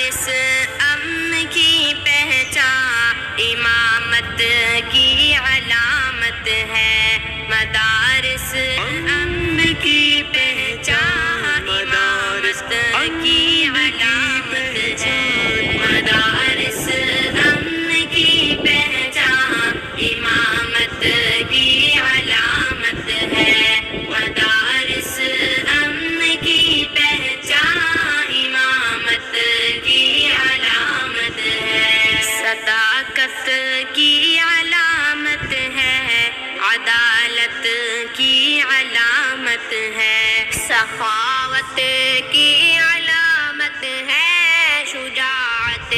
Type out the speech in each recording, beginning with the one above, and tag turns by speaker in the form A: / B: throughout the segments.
A: مدارس امن کی پہچان امامت کی علامت ہے، مدارس امن کی پہچان امامت کی علامت ہے، مدارس امن کی پہچان امامت کی علامت ہے، مدارس امن کی پہچان امامت کی علامت ہے، صداقت کی علامت ہے، عدالت کی علامت ہے، سخاوت کی علامت ہے، شجاعت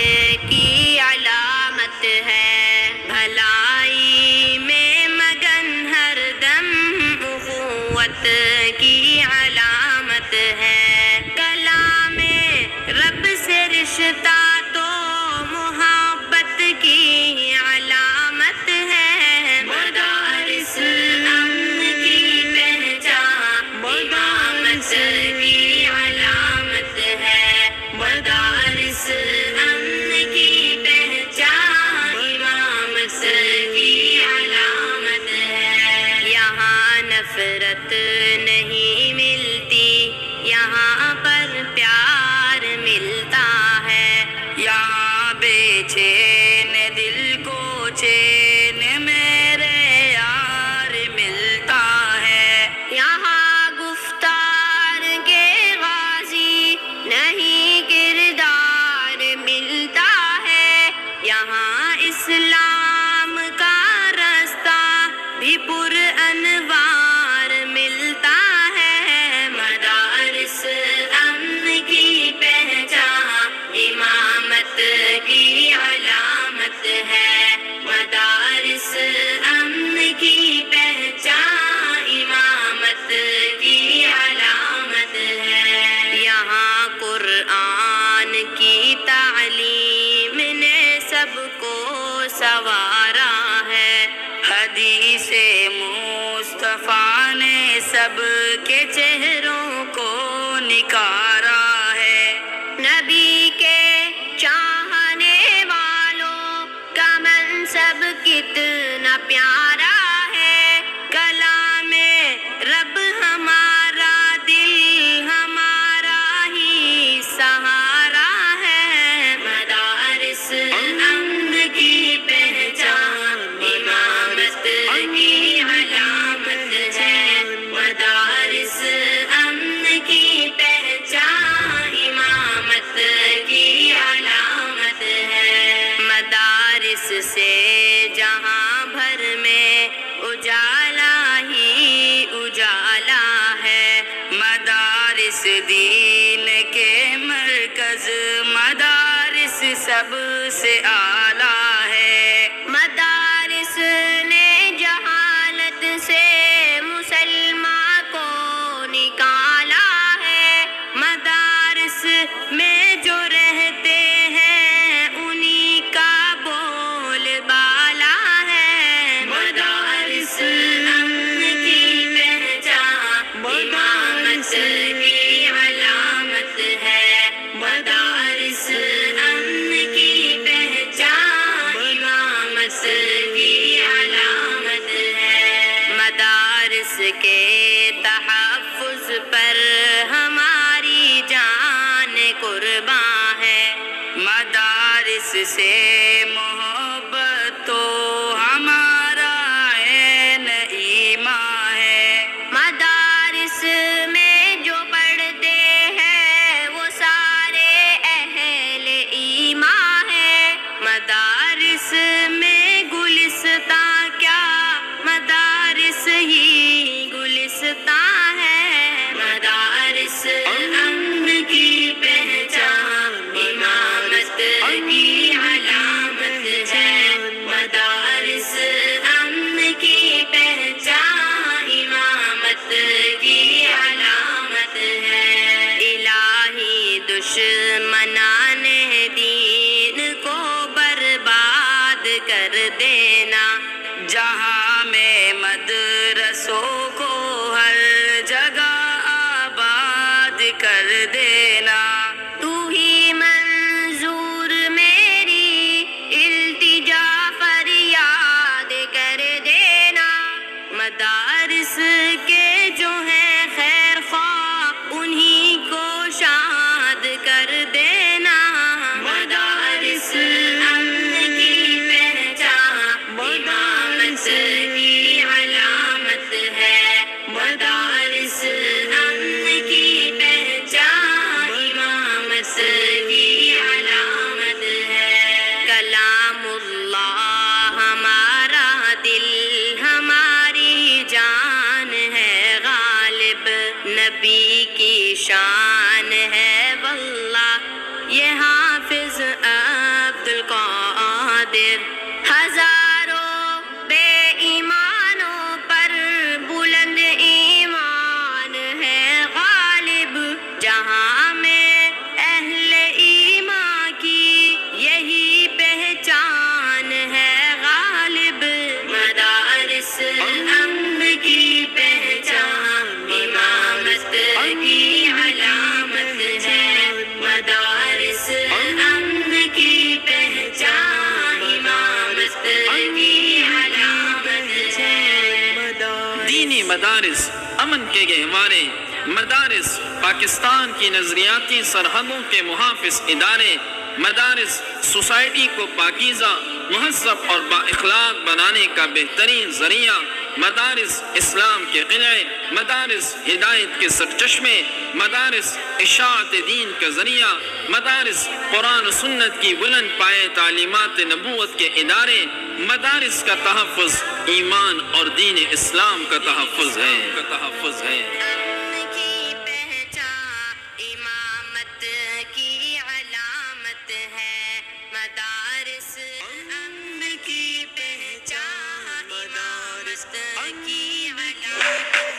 A: کی علامت ہے، بھلائی میں مگن ہر دم اخوت کی علامت ہے، کلام رب سے رشتہ تو محبت کی علامت ہے، مدارس امن کی پہچان امامت کی علامت ہے، مدارس امن کی پہچان امامت کی علامت ہے، یہاں نفرت نہیں ملتی، یہاں پر پیار ملتا ہے، یہاں بے چین دل کو چین میرے یار ملتا ہے، یہاں گفتار کے غازی نہیں کردار ملتا ہے، یہاں اسلام کا راستہ بھی پر انوار ملتا ہے، مدارس امن کی پہچان امامت کی علامت ہے، مدارس امن کی پہچان امامت کی علامت ہے، یہاں قرآن کی تعلیم نے سب کو سنوارا ہے، حدیث مصطفیٰ نے سب کے چہروں کو نکھارا ہے، نبی کے چاہنے والوں کا منصب کتنا پیارا ہے، کلام رب ہمارا دل ہمارا ہی سہارا ہے، مدارس امن کی پہچان امامت کی علامت ہے، مدارس امن کی پہچان امامت کی علامت ہے، مدارس سے جہاں بھر میں اجالا ہی اجالا ہے، مدارس دین کے مرکز، مدارس سب سے اعلیٰ ہے، مدارس نے جہالت سے مسلمان کو نکالا ہے، مدارس میں جو رہتے ہیں انہی کا بول بالا ہے، مدارس امن کی پہچان امامت کی علامت ہے، مدارس امن کی پہچان امامت کی علامت ہے، مدارس کے تحفظ پر ہماری جان قربان ہے، مدارس سے محبت تو ہمارا عین ایمان ہے، مدارس میں جو پڑھتے ہیں وہ سارے اہل ایمان ہے، مدارس میں گلستان کیا مدارس ہی گلستان ہے، مدارس امن کی پہچان امامت کی علامت ہے، مدارس امن کی پہچان امامت کی علامت ہے، الہی دشمنان دین کو برباد کر دینا، جہاں میں مدرسوں کو ہر جگہ آباد کر دینا، تو ہی منظور مدارس کی علامت ہے۔ کلام اللہ ہمارا دل ہماری جان ہے، غالب نبی کی شان ہے واللہ یہ حافظ عبد القادر۔ ہزاروں بے ایمانوں پر بلند ایمان ہے، غالب جہاں میں اہل ایمان کی یہی پہچان ہے، غالب مدارس امن کی پہچان امامت کی علامت ہے، مدارس امن کی پہچان امامت کی علامت ہے۔
B: دینی مدارس امن کے گہوارے، مدارس پاکستان کی نظریاتی سرحدوں کے محافظ ادارے، مدارس سوسائٹی کو پاکیزہ، مہذب اور با اخلاق بنانے کا بہترین ذریعہ، مدارس اسلام کے قلعے، مدارس ہدایت کے سرچشمے، مدارس اشاعت دین کا ذریعہ، مدارس قرآن و سنت کی بلند پائے تعلیمات نبوت کے ادارے، مدارس کا تحفظ ایمان اور دین اسلام کا تحفظ ہے۔
A: امن کی پہچان امامت کی علامت ہے، مدارس امن کی پہچان امامت کی علامت